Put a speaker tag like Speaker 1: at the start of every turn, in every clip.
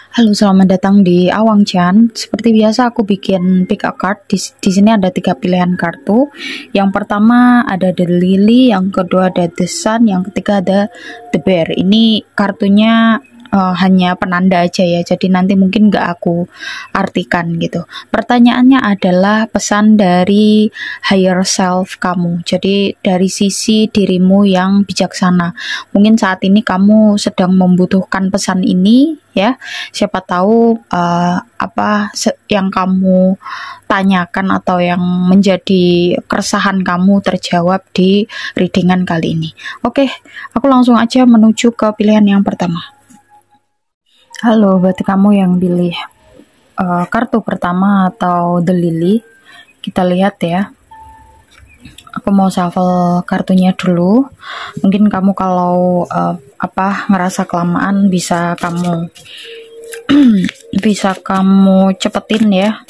Speaker 1: Halo, selamat datang di Awang Chan. Seperti biasa aku bikin pick a card. Di sini ada 3 pilihan kartu. Yang pertama ada The Lily, yang kedua ada The Sun, yang ketiga ada The Bear. Ini kartunya hanya penanda aja ya. Jadi nanti mungkin nggak aku artikan gitu. Pertanyaannya adalah pesan dari higher self kamu. Jadi dari sisi dirimu yang bijaksana. Mungkin saat ini kamu sedang membutuhkan pesan ini ya. Siapa tahu apa yang kamu tanyakan atau yang menjadi keresahan kamu terjawab di readingan kali ini. Oke, aku langsung aja menuju ke pilihan yang pertama. Halo, berarti kamu yang pilih kartu pertama atau The Lily. Kita lihat ya. Aku mau shuffle kartunya dulu. Mungkin kamu kalau ngerasa kelamaan bisa kamu cepetin ya.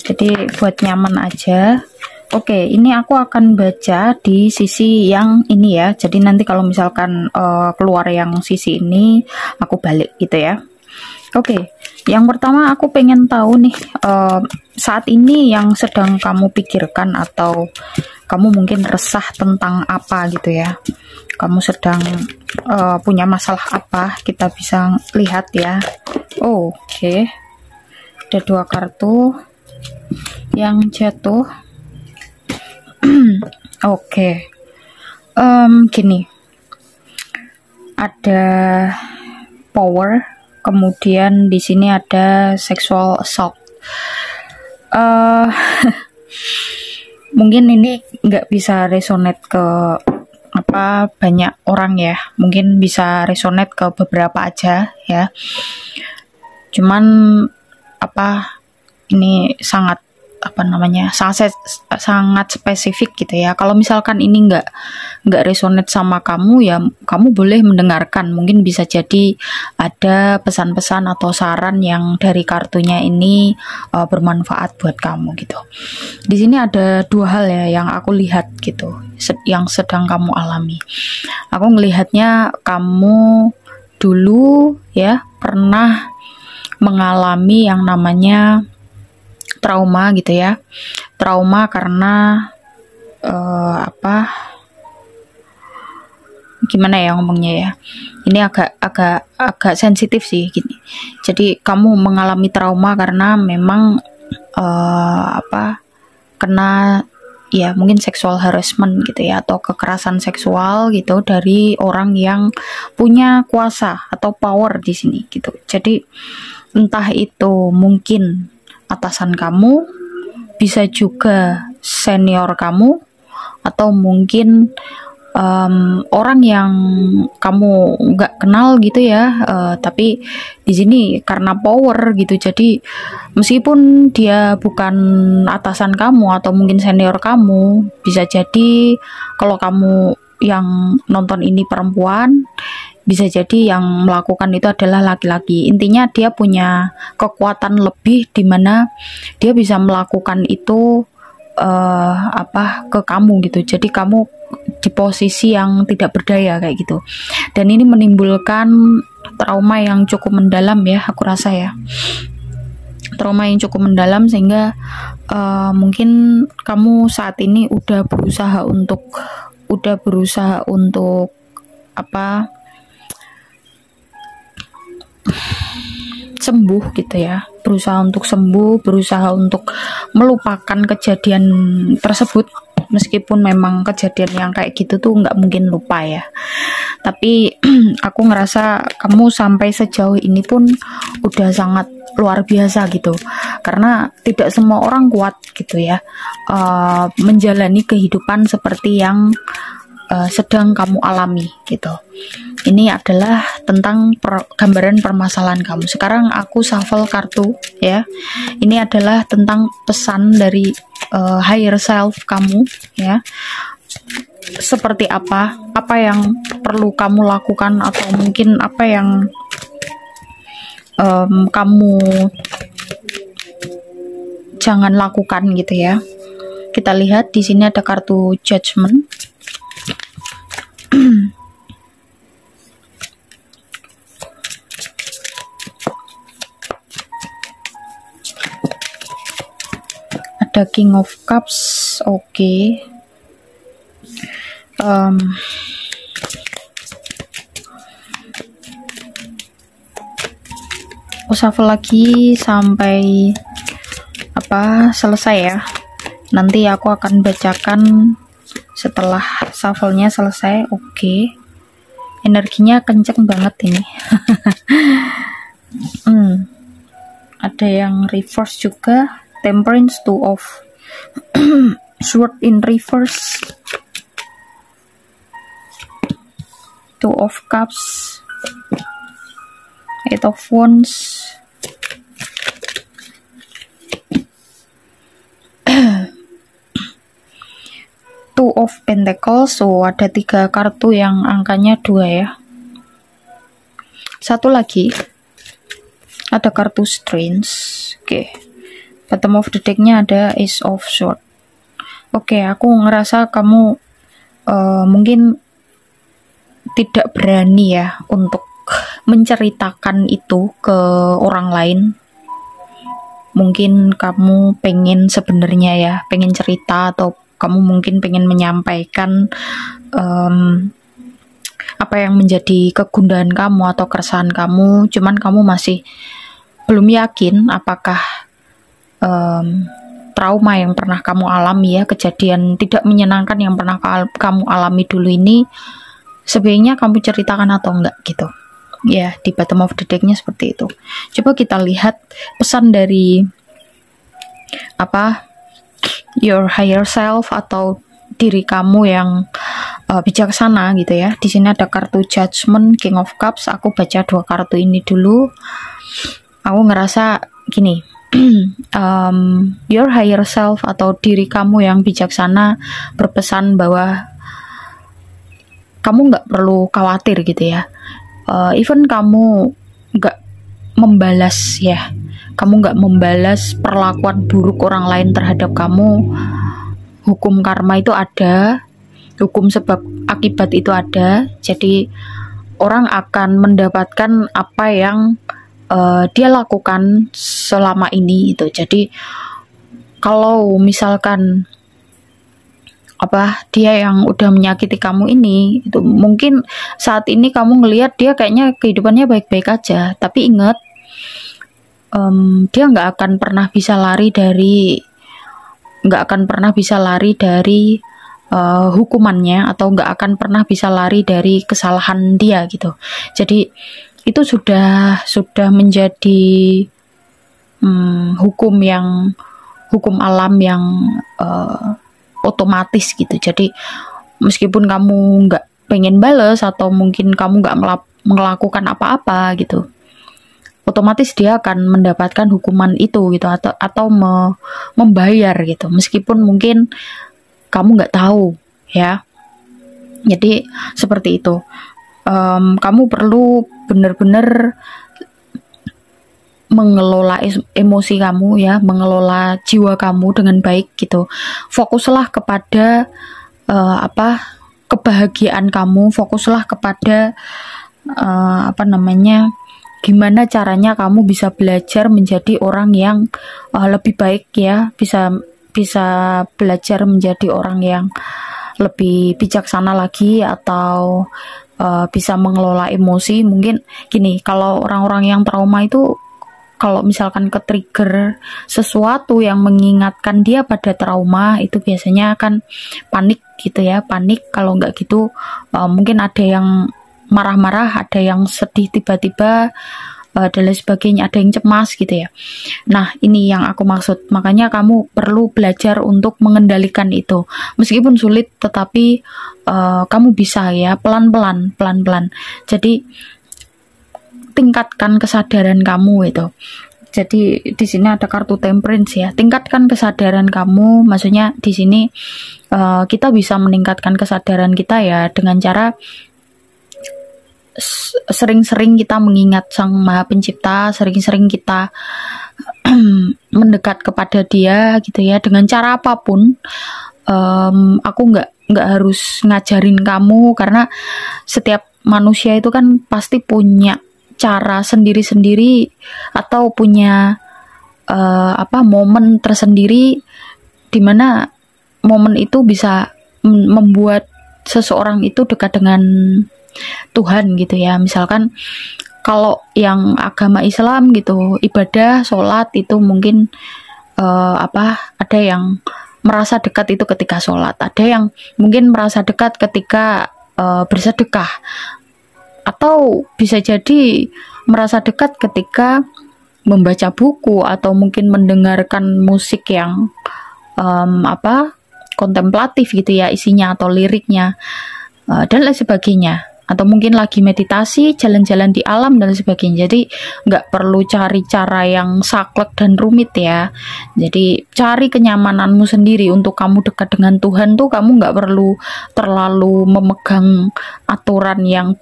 Speaker 1: Jadi buat nyaman aja. Oke, ini aku akan baca di sisi yang ini ya. Jadi nanti kalau misalkan keluar yang sisi ini, aku balik gitu ya. Oke, yang pertama aku pengen tahu nih, saat ini yang sedang kamu pikirkan atau kamu mungkin resah tentang apa gitu ya. Kamu sedang punya masalah apa, kita bisa lihat ya. Oke, ada 2 kartu yang jatuh. Oke, gini, ada power, kemudian di sini ada sexual assault. Mungkin ini nggak bisa resonate ke banyak orang ya, mungkin bisa resonate ke beberapa aja ya. Cuman ini sangat sangat spesifik gitu ya. Kalau misalkan ini nggak resonate sama kamu ya, kamu boleh mendengarkan. Mungkin bisa jadi ada pesan-pesan atau saran yang dari kartunya ini bermanfaat buat kamu gitu. Di sini ada 2 hal ya yang aku lihat gitu, yang sedang kamu alami. Aku ngelihatnya kamu dulu ya pernah mengalami yang namanya trauma gitu ya. Trauma karena gimana ya ngomongnya ya. Ini agak sensitif sih gini. Jadi kamu mengalami trauma karena memang kena ya mungkin seksual harassment gitu ya, atau kekerasan seksual gitu dari orang yang punya kuasa atau power di sini gitu. Jadi entah itu mungkin atasan kamu, bisa juga senior kamu, atau mungkin orang yang kamu nggak kenal gitu ya, tapi di sini karena power gitu. Jadi meskipun dia bukan atasan kamu atau mungkin senior kamu, bisa jadi kalau kamu yang nonton ini perempuan, bisa jadi yang melakukan itu adalah laki-laki. Intinya dia punya kekuatan lebih di mana dia bisa melakukan itu ke kamu gitu. Jadi kamu di posisi yang tidak berdaya kayak gitu. Dan ini menimbulkan trauma yang cukup mendalam ya, aku rasa ya. Trauma yang cukup mendalam sehingga mungkin kamu saat ini udah berusaha untuk sembuh gitu ya, berusaha untuk sembuh, berusaha untuk melupakan kejadian tersebut, meskipun memang kejadian yang kayak gitu tuh nggak mungkin lupa ya. Tapi aku ngerasa kamu sampai sejauh ini pun udah sangat luar biasa gitu, karena tidak semua orang kuat gitu ya menjalani kehidupan seperti yang sedang kamu alami gitu. Ini adalah tentang gambaran permasalahan kamu. Sekarang aku shuffle kartu ya. Ini adalah tentang pesan dari higher self kamu ya. Seperti apa yang perlu kamu lakukan, atau mungkin apa yang kamu jangan lakukan gitu ya. Kita lihat di sini ada kartu Judgment. ada King of Cups. Oke. Shuffle lagi sampai selesai ya. Nanti aku akan bacakan setelah shuffle-nya selesai. Oke. Energinya kenceng banget ini. Ada yang reverse juga. Temperance, Two of Sword in reverse, Two of Cups, Eight of Wands, Two of Pentacles. So ada 3 kartu yang angkanya 2 ya. Satu lagi ada kartu Strength. Oke. Bottom of the decknya ada Ace of Swords. Oke, aku ngerasa kamu mungkin tidak berani ya untuk menceritakan itu ke orang lain. Mungkin kamu pengen sebenarnya ya, pengen cerita, atau kamu mungkin pengen menyampaikan apa yang menjadi kegundahan kamu atau keresahan kamu, cuman kamu masih belum yakin apakah trauma yang pernah kamu alami ya, kejadian tidak menyenangkan yang pernah kamu alami dulu ini sebaiknya kamu ceritakan atau enggak gitu ya. Di bottom of the decknya seperti itu. Coba kita lihat pesan dari your higher self atau diri kamu yang bijaksana gitu ya. Di sini ada kartu Judgment, King of Cups. Aku baca 2 kartu ini dulu. Aku ngerasa gini, your higher self atau diri kamu yang bijaksana berpesan bahwa kamu nggak perlu khawatir gitu ya. Even kamu nggak membalas ya, kamu nggak membalas perlakuan buruk orang lain terhadap kamu, hukum karma itu ada, hukum sebab akibat itu ada. Jadi orang akan mendapatkan apa yang dia lakukan selama ini itu. Jadi kalau misalkan dia yang udah menyakiti kamu ini, itu mungkin saat ini kamu ngelihat dia kayaknya kehidupannya baik-baik aja, tapi ingat dia nggak akan pernah bisa lari dari hukumannya, atau nggak akan pernah bisa lari dari kesalahan dia gitu. Jadi itu sudah menjadi hukum alam yang otomatis gitu. Jadi meskipun kamu nggak pengen bales atau mungkin kamu nggak melakukan apa-apa gitu, otomatis dia akan mendapatkan hukuman itu gitu, atau membayar gitu, meskipun mungkin kamu nggak tahu ya. Jadi seperti itu. Kamu perlu benar-benar mengelola emosi kamu ya, mengelola jiwa kamu dengan baik gitu. Fokuslah kepada kebahagiaan kamu, fokuslah kepada gimana caranya kamu bisa belajar menjadi orang yang lebih baik ya, bisa belajar menjadi orang yang lebih bijaksana lagi, atau bisa mengelola emosi. Mungkin gini, kalau orang-orang yang trauma itu kalau misalkan ke-trigger sesuatu yang mengingatkan dia pada trauma, itu biasanya akan panik gitu ya, panik. Kalau nggak gitu mungkin ada yang marah-marah, ada yang sedih tiba-tiba, dan lain sebagainya, ada yang cemas gitu ya. Nah, ini yang aku maksud. Makanya kamu perlu belajar untuk mengendalikan itu. Meskipun sulit, tetapi kamu bisa ya, pelan-pelan. Jadi tingkatkan kesadaran kamu itu. Jadi di sini ada kartu Temperance ya. Tingkatkan kesadaran kamu. Maksudnya di sini kita bisa meningkatkan kesadaran kita ya dengan cara sering-sering kita mengingat Sang Maha Pencipta, sering-sering kita mendekat kepada Dia gitu ya, dengan cara apapun. Aku nggak harus ngajarin kamu, karena setiap manusia itu kan pasti punya cara sendiri-sendiri, atau punya momen tersendiri dimana momen itu bisa membuat seseorang itu dekat dengan Tuhan gitu ya. Misalkan kalau yang agama Islam gitu, ibadah, sholat itu mungkin ada yang merasa dekat itu ketika sholat, ada yang mungkin merasa dekat ketika bersedekah, atau bisa jadi merasa dekat ketika membaca buku atau mungkin mendengarkan musik yang kontemplatif gitu ya isinya atau liriknya, dan lain sebagainya. Atau mungkin lagi meditasi, jalan-jalan di alam dan sebagainya. Jadi nggak perlu cari cara yang saklek dan rumit ya. Jadi cari kenyamananmu sendiri. Untuk kamu dekat dengan Tuhan tuh kamu nggak perlu terlalu memegang aturan yang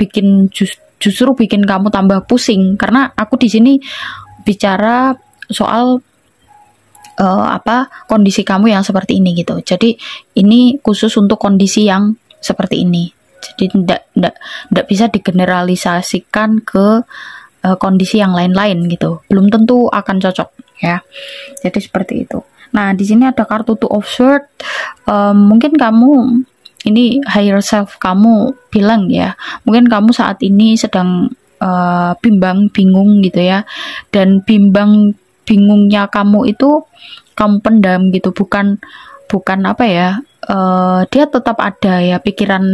Speaker 1: justru bikin kamu tambah pusing. Karena aku di sini bicara soal kondisi kamu yang seperti ini gitu. Jadi ini khusus untuk kondisi yang seperti ini. Jadi tidak bisa digeneralisasikan ke kondisi yang lain-lain gitu. Belum tentu akan cocok ya. Jadi seperti itu. Nah, di sini ada kartu Two of Swords. Mungkin kamu ini higher self kamu bilang ya. Mungkin kamu saat ini sedang bimbang, bingung gitu ya. Dan bingungnya kamu itu kamu pendam gitu. Bukan dia tetap ada ya pikiran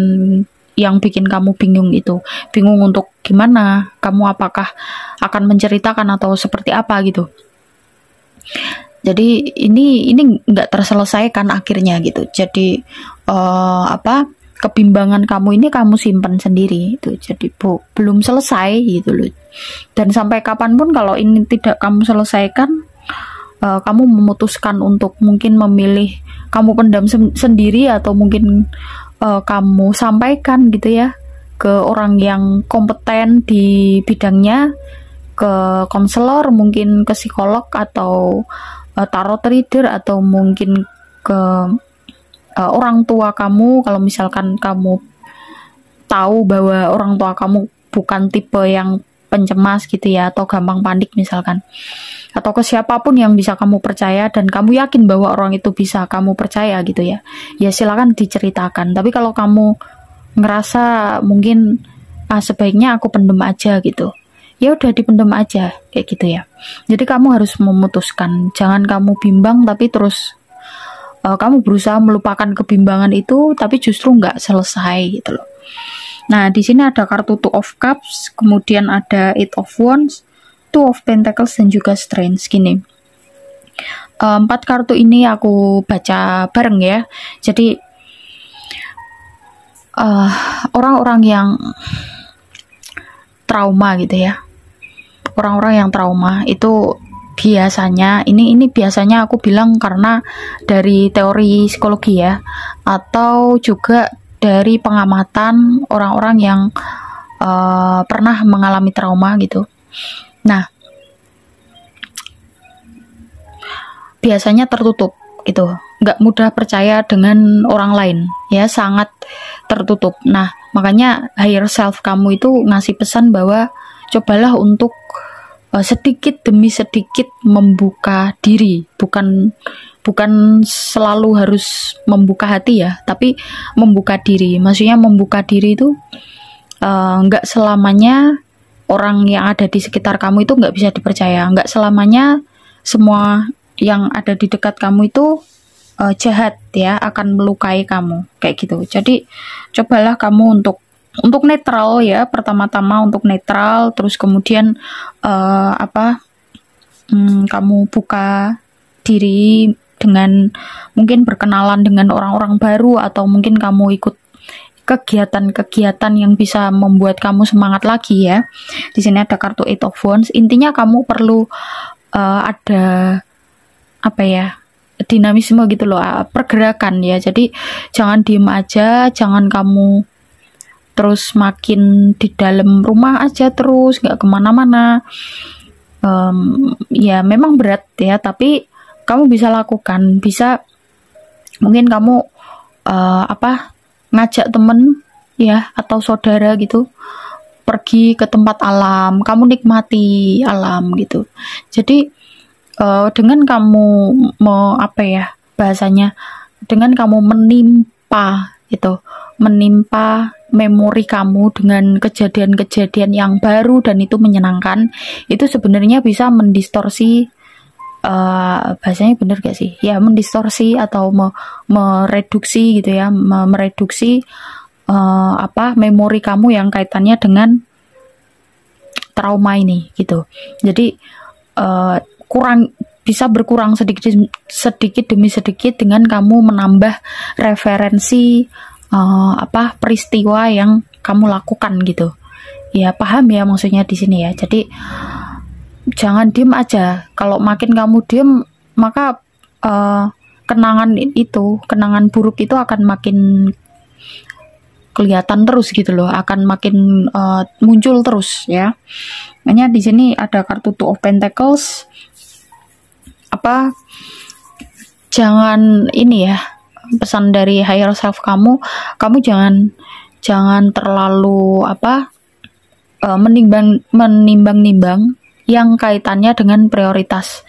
Speaker 1: yang bikin kamu bingung itu. Bingung untuk gimana, kamu apakah akan menceritakan atau seperti apa gitu. Jadi ini nggak terselesaikan akhirnya gitu. Jadi kebimbangan kamu ini kamu simpan sendiri itu. Jadi belum selesai gitu loh. Dan sampai kapanpun kalau ini tidak kamu selesaikan, kamu memutuskan untuk mungkin memilih kamu pendam sendiri atau mungkin kamu sampaikan gitu ya ke orang yang kompeten di bidangnya, ke konselor, mungkin ke psikolog atau tarot reader, atau mungkin ke orang tua kamu kalau misalkan kamu tahu bahwa orang tua kamu bukan tipe yang pencemas gitu ya, atau gampang panik misalkan, atau ke siapapun yang bisa kamu percaya dan kamu yakin bahwa orang itu bisa kamu percaya gitu ya, ya silakan diceritakan. Tapi kalau kamu ngerasa mungkin sebaiknya aku pendem aja gitu, ya udah dipendem aja kayak gitu ya. Jadi kamu harus memutuskan, jangan kamu bimbang tapi terus kamu berusaha melupakan kebimbangan itu tapi justru nggak selesai gitu loh. Nah, di sini ada kartu Two of Cups, kemudian ada Eight of Wands, Two of Pentacles, dan juga Strength. Gini, 4 kartu ini aku baca bareng ya. Jadi orang-orang yang trauma gitu ya, orang-orang yang trauma itu biasanya ini biasanya aku bilang karena dari teori psikologi ya, atau juga dari pengamatan orang-orang yang pernah mengalami trauma gitu. Nah, biasanya tertutup gitu, nggak mudah percaya dengan orang lain ya, sangat tertutup. Nah, makanya higher self kamu itu ngasih pesan bahwa cobalah untuk sedikit demi sedikit membuka diri, bukan selalu harus membuka hati ya, tapi membuka diri. Maksudnya membuka diri itu nggak selamanya orang yang ada di sekitar kamu itu nggak bisa dipercaya. Nggak selamanya semua yang ada di dekat kamu itu jahat ya, akan melukai kamu kayak gitu. Jadi cobalah kamu untuk netral ya, pertama-tama untuk netral, terus kemudian kamu buka diri dengan mungkin berkenalan dengan orang-orang baru, atau mungkin kamu ikut kegiatan-kegiatan yang bisa membuat kamu semangat lagi ya. Di sini ada kartu Eight of Wands. Intinya kamu perlu ada dinamisme gitu loh, pergerakan ya. Jadi jangan diem aja, jangan kamu terus makin di dalam rumah aja terus nggak kemana-mana. Ya memang berat ya, tapi kamu bisa lakukan, bisa mungkin kamu ngajak temen ya atau saudara gitu pergi ke tempat alam, kamu nikmati alam gitu. Jadi dengan kamu bahasanya, dengan kamu menimpa memori kamu dengan kejadian-kejadian yang baru dan itu menyenangkan, itu sebenarnya bisa mendistorsi, bahasanya bener gak sih? Ya, mendistorsi atau mereduksi gitu ya, mereduksi memori kamu yang kaitannya dengan trauma ini gitu. Jadi bisa berkurang sedikit demi sedikit dengan kamu menambah referensi peristiwa yang kamu lakukan gitu. Ya, paham ya maksudnya di sini ya. Jadi jangan diem aja. Kalau makin kamu diem, maka kenangan buruk itu akan makin kelihatan terus gitu loh, akan makin muncul terus ya. Makanya di sini ada kartu Two of Pentacles. Jangan ini ya, pesan dari higher self kamu jangan terlalu menimbang-nimbang yang kaitannya dengan prioritas.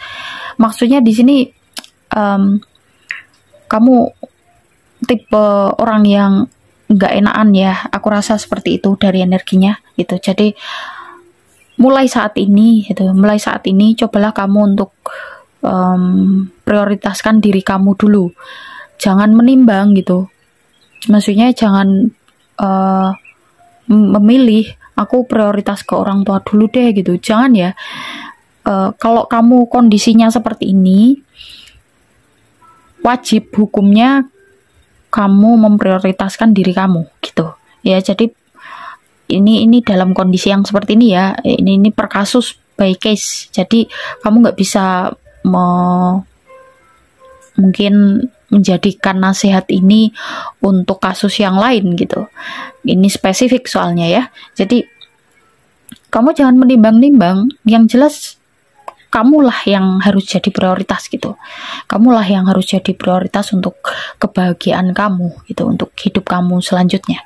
Speaker 1: Maksudnya di sini kamu tipe orang yang nggak enakan ya, aku rasa seperti itu dari energinya gitu. Jadi mulai saat ini cobalah kamu untuk prioritaskan diri kamu dulu, jangan menimbang gitu. Maksudnya jangan memilih aku prioritas ke orang tua dulu deh gitu, jangan ya. Kalau kamu kondisinya seperti ini, wajib hukumnya kamu memprioritaskan diri kamu gitu ya. Jadi ini dalam kondisi yang seperti ini ya, ini per kasus by case. Jadi kamu nggak bisa mungkin menjadikan nasihat ini untuk kasus yang lain gitu. Ini spesifik soalnya ya. Jadi kamu jangan menimbang-nimbang, yang jelas kamulah yang harus jadi prioritas gitu. Kamulah yang harus jadi prioritas untuk kebahagiaan kamu gitu, untuk hidup kamu selanjutnya.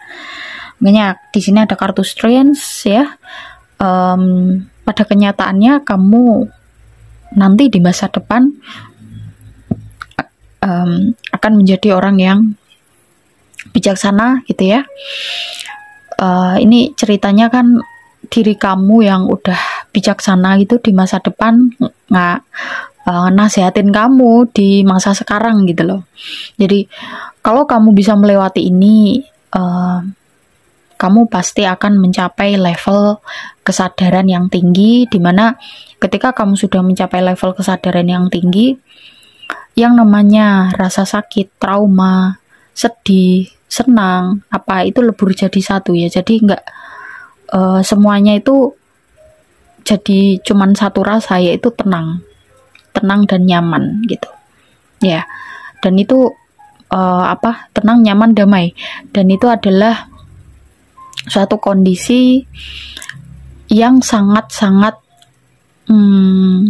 Speaker 1: Makanya di sini ada kartu Strength ya. Pada kenyataannya kamu nanti di masa depan akan menjadi orang yang bijaksana gitu ya. Ini ceritanya kan diri kamu yang udah bijaksana gitu di masa depan nasihatin kamu di masa sekarang gitu loh. Jadi kalau kamu bisa melewati ini, kamu pasti akan mencapai level kesadaran yang tinggi, dimana ketika kamu sudah mencapai level kesadaran yang tinggi, yang namanya rasa sakit, trauma, sedih, senang, itu lebur jadi satu ya. Jadi nggak semuanya itu jadi cuman satu rasa, yaitu tenang dan nyaman gitu ya. Dan itu tenang, nyaman, damai, dan itu adalah suatu kondisi yang sangat-sangat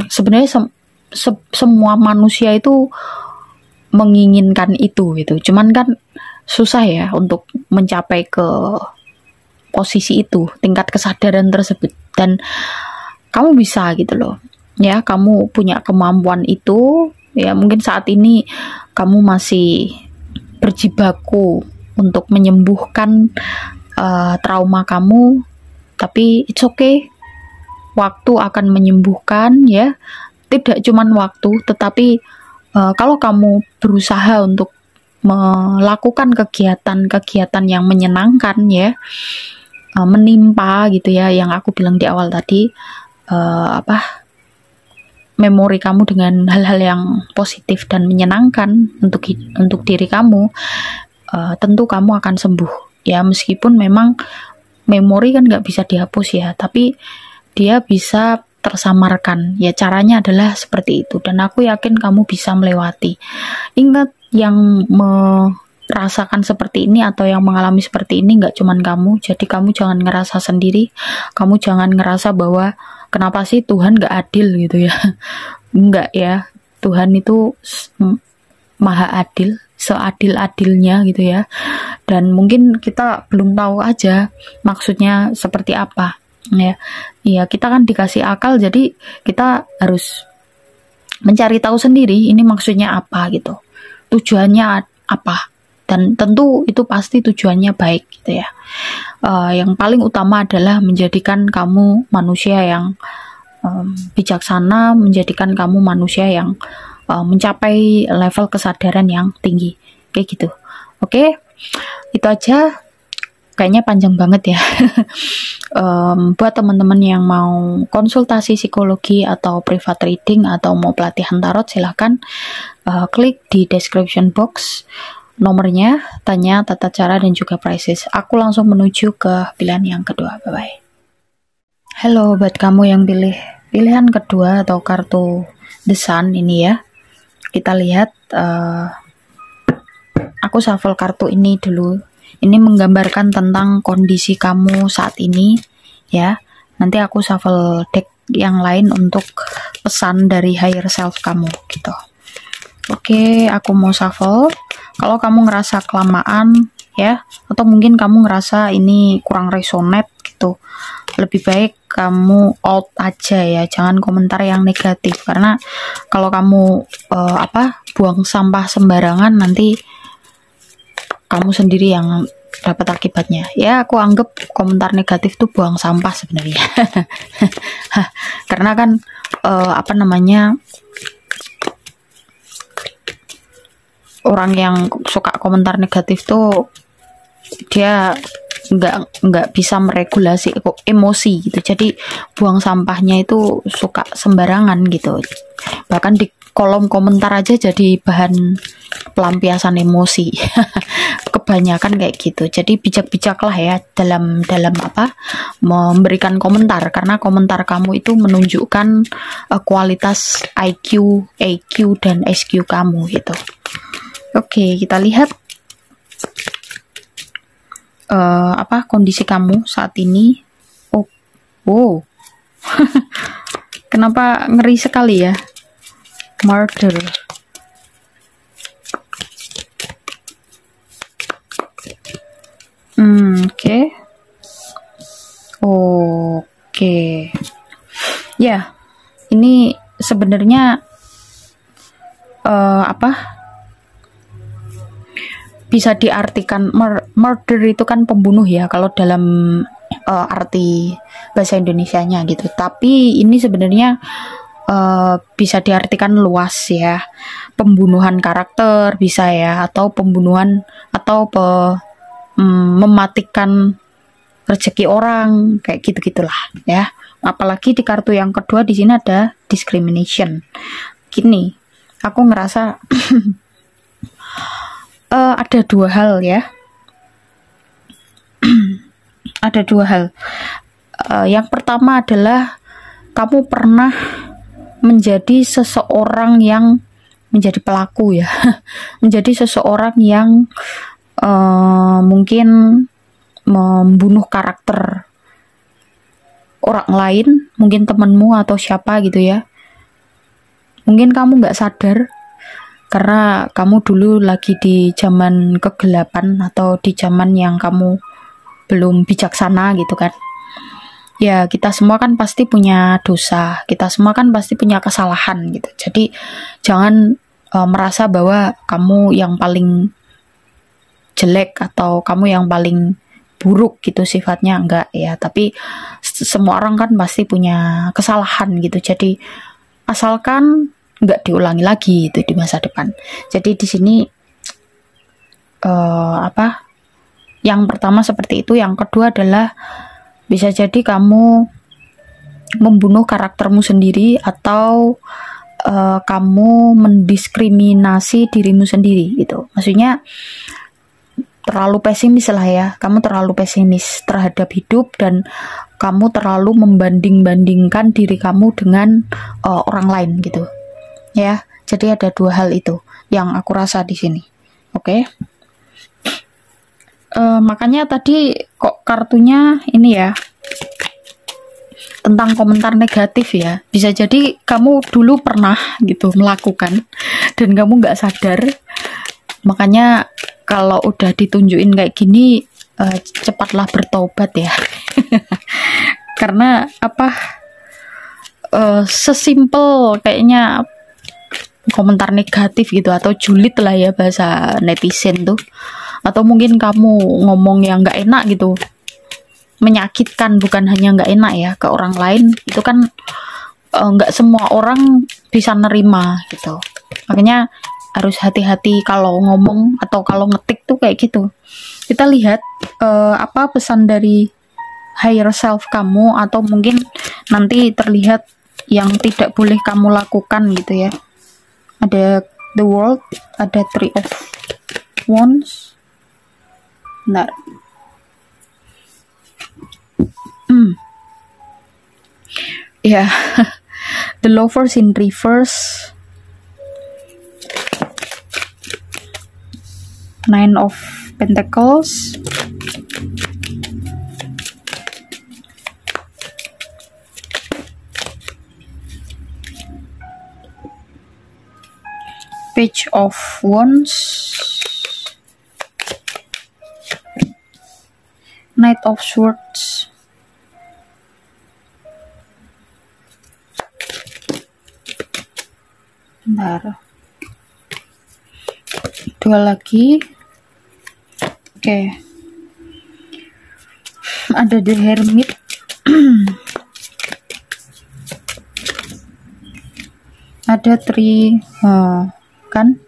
Speaker 1: sebenarnya semua manusia itu menginginkan itu gitu. Cuman kan susah ya untuk mencapai ke posisi itu, tingkat kesadaran tersebut. Dan kamu bisa gitu loh ya, kamu punya kemampuan itu ya. Mungkin saat ini kamu masih berjibaku untuk menyembuhkan trauma kamu, tapi it's okay, waktu akan menyembuhkan ya. Tidak cuman waktu, tetapi kalau kamu berusaha untuk melakukan kegiatan-kegiatan yang menyenangkan ya, menimpa gitu ya, yang aku bilang di awal tadi, memori kamu dengan hal-hal yang positif dan menyenangkan untuk diri kamu, tentu kamu akan sembuh ya. Meskipun memang memori kan nggak bisa dihapus ya, tapi dia bisa tersamarkan ya. Caranya adalah seperti itu, dan aku yakin kamu bisa melewati. Ingat, yang merasakan seperti ini atau yang mengalami seperti ini nggak cuman kamu. Jadi kamu jangan ngerasa sendiri, kamu jangan ngerasa bahwa kenapa sih Tuhan nggak adil gitu ya. Enggak ya, Tuhan itu maha adil, seadil-adilnya gitu ya. Dan mungkin kita belum tahu aja maksudnya seperti apa ya. Iya, kita kan dikasih akal, jadi kita harus mencari tahu sendiri ini maksudnya apa gitu. tujuannya apa, dan tentu itu pasti tujuannya baik gitu ya. Yang paling utama adalah menjadikan kamu manusia yang bijaksana, menjadikan kamu manusia yang mencapai level kesadaran yang tinggi, kayak gitu. Oke, itu aja. Kayaknya panjang banget ya. Buat teman-teman yang mau konsultasi psikologi atau private reading atau mau pelatihan tarot, silahkan klik di description box nomornya, tanya tata cara dan juga prices. Aku langsung menuju ke pilihan yang kedua. Bye-bye. Halo buat kamu yang pilih pilihan kedua atau kartu The Sun ini ya. Kita lihat, aku shuffle kartu ini dulu. Ini menggambarkan tentang kondisi kamu saat ini ya. Nanti aku shuffle deck yang lain untuk pesan dari higher self kamu gitu. Oke, aku mau shuffle. Kalau kamu ngerasa kelamaan ya, atau mungkin kamu ngerasa ini kurang resonate gitu, lebih baik kamu out aja ya, jangan komentar yang negatif, karena kalau kamu buang sampah sembarangan, nanti kamu sendiri yang dapat akibatnya ya. Aku anggap komentar negatif tuh buang sampah sebenarnya. Karena kan orang yang suka komentar negatif tuh dia nggak bisa meregulasi emosi gitu, jadi buang sampahnya itu suka sembarangan gitu, bahkan di kolom komentar aja jadi bahan pelampiasan emosi. Kebanyakan kayak gitu. Jadi bijak-bijaklah ya dalam memberikan komentar, karena komentar kamu itu menunjukkan kualitas IQ, EQ dan SQ kamu gitu. Oke, kita lihat kondisi kamu saat ini. Oh, wow. Kenapa ngeri sekali ya? Murder. Oke. Ya, ini sebenarnya bisa diartikan murder itu kan pembunuh ya kalau dalam arti bahasa Indonesianya gitu. Tapi ini sebenarnya bisa diartikan luas ya, pembunuhan karakter bisa ya, atau pembunuhan atau mematikan rezeki orang, kayak gitu-gitulah ya. Apalagi di kartu yang kedua di sini ada discrimination. Gini, aku ngerasa ada dua hal ya. Ada dua hal. Yang pertama adalah kamu pernah menjadi seseorang yang menjadi pelaku ya. Menjadi seseorang yang mungkin membunuh karakter orang lain, mungkin temanmu atau siapa gitu ya. Mungkin kamu nggak sadar karena kamu dulu lagi di zaman kegelapan atau di zaman yang kamu belum bijaksana gitu kan. Ya, kita semua kan pasti punya dosa, kita semua kan pasti punya kesalahan gitu. Jadi jangan merasa bahwa kamu yang paling jelek atau kamu yang paling buruk gitu sifatnya, enggak ya. Tapi semua orang kan pasti punya kesalahan gitu. Jadi asalkan enggak diulangi lagi itu di masa depan. Jadi di sini yang pertama seperti itu. Yang kedua adalah bisa jadi kamu membunuh karaktermu sendiri atau kamu mendiskriminasi dirimu sendiri gitu. Maksudnya terlalu pesimis lah ya, kamu terlalu pesimis terhadap hidup dan kamu terlalu membanding-bandingkan diri kamu dengan orang lain gitu ya. Jadi ada dua hal itu yang aku rasa di sini. Oke. Makanya tadi kok kartunya ini ya tentang komentar negatif ya. Bisa jadi kamu dulu pernah gitu melakukan dan kamu nggak sadar. Makanya kalau udah ditunjukin kayak gini, cepatlah bertobat ya. Karena sesimpel kayaknya komentar negatif gitu, atau julid lah ya bahasa netizen tuh, atau mungkin kamu ngomong yang nggak enak gitu, menyakitkan, bukan hanya nggak enak ya ke orang lain, itu kan nggak semua orang bisa nerima gitu. Makanya harus hati-hati kalau ngomong atau kalau ngetik tuh kayak gitu. Kita lihat apa pesan dari higher self kamu, atau mungkin nanti terlihat yang tidak boleh kamu lakukan gitu ya. Ada the world, ada three of wands. Benar. Ya, the lovers in reverse, nine of pentacles, page of wands, knight of swords, bentar, dua lagi. Oke. Ada the hermit. Ada three, kan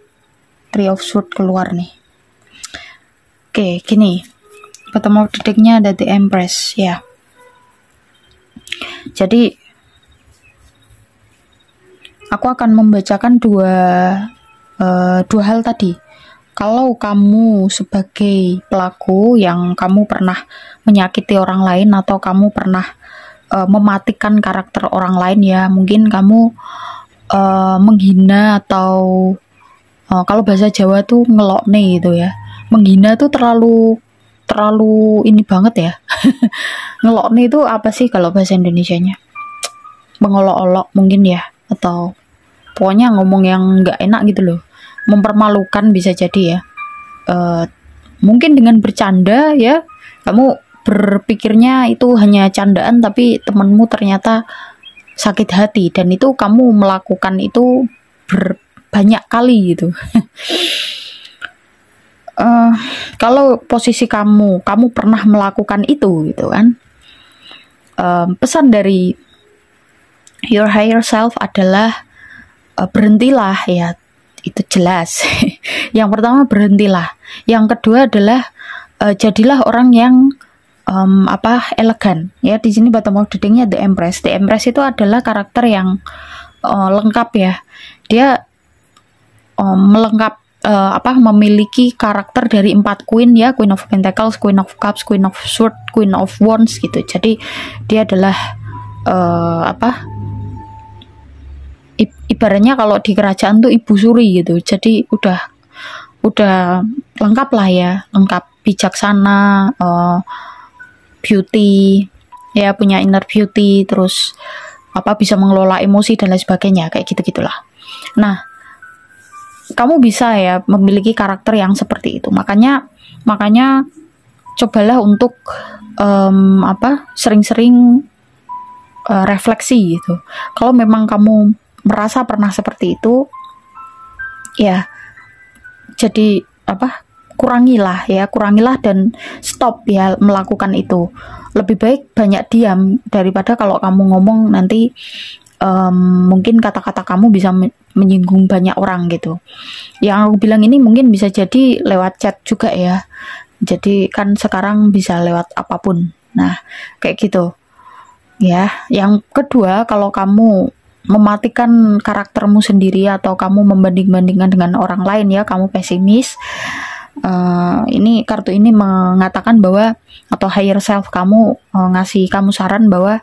Speaker 1: three of sword keluar nih. Oke, gini, bottom of the decknya ada the empress ya. Jadi aku akan membacakan dua hal tadi. Kalau kamu sebagai pelaku yang kamu pernah menyakiti orang lain, atau kamu pernah mematikan karakter orang lain ya, mungkin kamu menghina, atau kalau bahasa Jawa tuh ngelokne gitu ya. Menghina tuh terlalu ini banget ya. Ngelokne itu apa sih kalau bahasa Indonesianya? Mengolok-olok mungkin ya, atau pokoknya ngomong yang nggak enak gitu loh, mempermalukan bisa jadi ya. Mungkin dengan bercanda ya, kamu berpikirnya itu hanya candaan, tapi temanmu ternyata sakit hati, dan itu kamu melakukan itu banyak kali gitu. Kalau posisi kamu pernah melakukan itu gitu kan, pesan dari your higher self adalah berhentilah ya, itu jelas. Yang pertama berhentilah, yang kedua adalah jadilah orang yang elegan ya. Di sini bottom of the deck-nya the empress. The empress itu adalah karakter yang lengkap ya, dia memiliki karakter dari 4 queen ya, queen of pentacles, queen of cups, queen of sword, queen of wands gitu. Jadi dia adalah ibaratnya kalau di kerajaan tuh ibu suri gitu. Jadi udah lengkap lah ya, lengkap, bijaksana, beauty ya, punya inner beauty, terus bisa mengelola emosi dan lain sebagainya, kayak gitu-gitulah. Nah, kamu bisa ya memiliki karakter yang seperti itu. Makanya cobalah untuk sering-sering refleksi gitu. Kalau memang kamu merasa pernah seperti itu, ya jadi kurangilah dan stop ya melakukan itu. Lebih baik banyak diam daripada kalau kamu ngomong nanti mungkin kata-kata kamu bisa menyinggung banyak orang gitu. Yang aku bilang ini mungkin bisa jadi lewat chat juga ya. Jadi kan sekarang bisa lewat apapun. Nah, kayak gitu. Ya, yang kedua, kalau kamu mematikan karaktermu sendiri atau kamu membanding-bandingkan dengan orang lain ya, kamu pesimis. Ini kartu ini mengatakan bahwa, atau higher self kamu ngasih kamu saran bahwa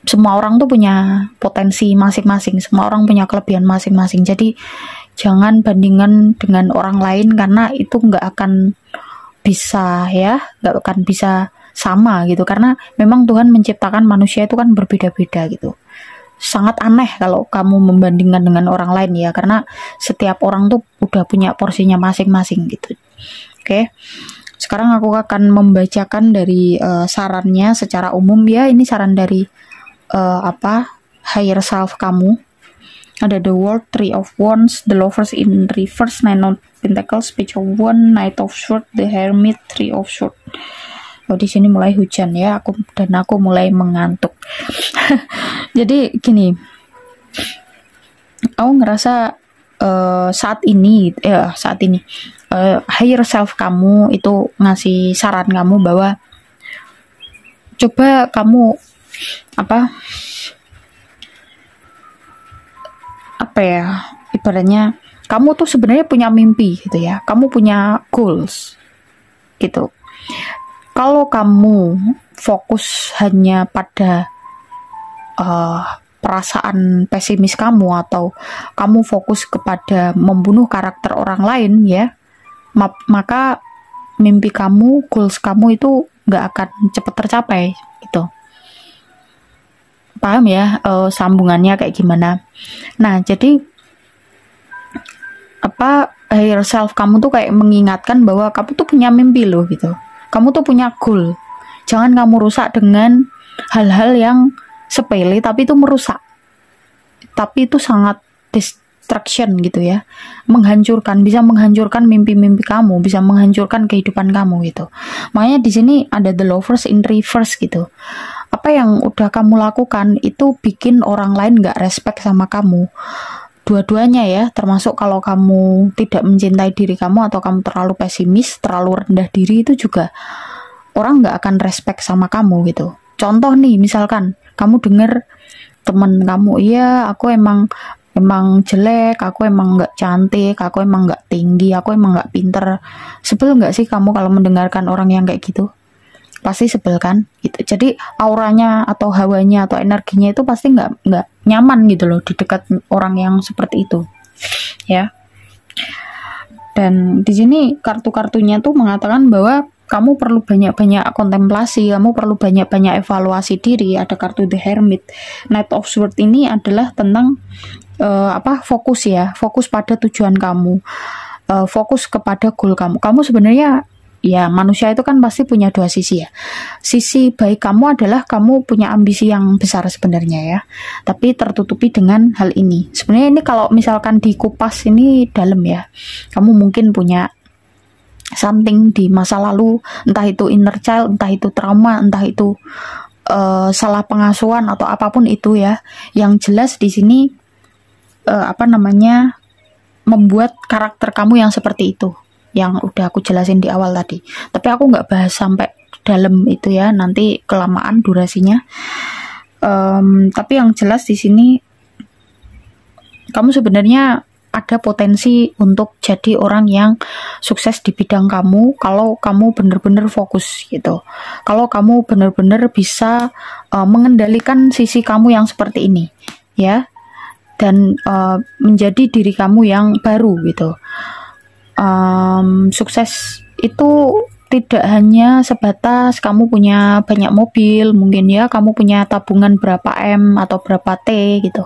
Speaker 1: semua orang tuh punya potensi masing-masing, semua orang punya kelebihan masing-masing. Jadi jangan bandingkan dengan orang lain, karena itu nggak akan bisa sama gitu, karena memang Tuhan menciptakan manusia itu kan berbeda-beda gitu. Sangat aneh kalau kamu membandingkan dengan orang lain ya, karena setiap orang tuh udah punya porsinya masing-masing gitu. Oke. Sekarang aku akan membacakan dari sarannya secara umum ya. Ini saran dari higher self kamu. Ada the World, Three of Wands, the Lovers in reverse, Nine of Pentacles, Page of Wands, Knight of Swords, the Hermit, Three of Swords. Oh, di sini mulai hujan ya, aku mulai mengantuk. Jadi gini, aku ngerasa saat ini higher self kamu itu ngasih saran kamu bahwa coba kamu ibaratnya kamu tuh sebenarnya punya mimpi gitu ya, kamu punya goals gitu. Kalau kamu fokus hanya pada perasaan pesimis kamu, atau kamu fokus kepada membunuh karakter orang lain ya, maka mimpi kamu, goals kamu itu nggak akan cepat tercapai gitu. Paham ya sambungannya kayak gimana? Nah, jadi higher self kamu tuh kayak mengingatkan bahwa kamu tuh punya mimpi loh gitu. Kamu tuh punya goal. Jangan kamu rusak dengan hal-hal yang sepele tapi itu merusak. Tapi itu sangat distraction gitu ya. Bisa menghancurkan mimpi-mimpi kamu, bisa menghancurkan kehidupan kamu gitu. Makanya di sini ada the Lovers in reverse gitu. Apa yang udah kamu lakukan itu bikin orang lain gak respect sama kamu. Dua-duanya ya, termasuk kalau kamu tidak mencintai diri kamu atau kamu terlalu pesimis, terlalu rendah diri, itu juga orang gak akan respect sama kamu gitu. Contoh nih, misalkan kamu denger temen kamu, iya aku emang jelek, aku emang gak cantik, aku emang gak tinggi, aku emang gak pinter. Sebel gak sih kamu kalau mendengarkan orang yang kayak gitu? Pasti sebel kan gitu. Jadi auranya atau hawanya atau energinya itu pasti nggak nyaman gitu loh di dekat orang yang seperti itu ya. Dan di sini kartu-kartunya tuh mengatakan bahwa kamu perlu banyak-banyak kontemplasi, kamu perlu banyak-banyak evaluasi diri. Ada kartu The Hermit. Knight of Swords ini adalah tentang fokus ya, fokus pada tujuan kamu, fokus kepada goal kamu. Kamu sebenarnya ya, manusia itu kan pasti punya dua sisi ya. Sisi baik kamu adalah kamu punya ambisi yang besar sebenarnya ya, tapi tertutupi dengan hal ini. Sebenarnya ini kalau misalkan dikupas ini dalam ya. Kamu mungkin punya something di masa lalu, entah itu inner child, entah itu trauma, entah itu salah pengasuhan atau apapun itu ya. Yang jelas di sini membuat karakter kamu yang seperti itu, yang udah aku jelasin di awal tadi. Tapi aku nggak bahas sampai dalam itu ya, nanti kelamaan durasinya. Tapi yang jelas di sini kamu sebenarnya ada potensi untuk jadi orang yang sukses di bidang kamu kalau kamu benar-benar fokus gitu. Kalau kamu benar-benar bisa mengendalikan sisi kamu yang seperti ini ya, dan menjadi diri kamu yang baru gitu. Sukses itu tidak hanya sebatas kamu punya banyak mobil, mungkin ya kamu punya tabungan berapa M atau berapa T gitu.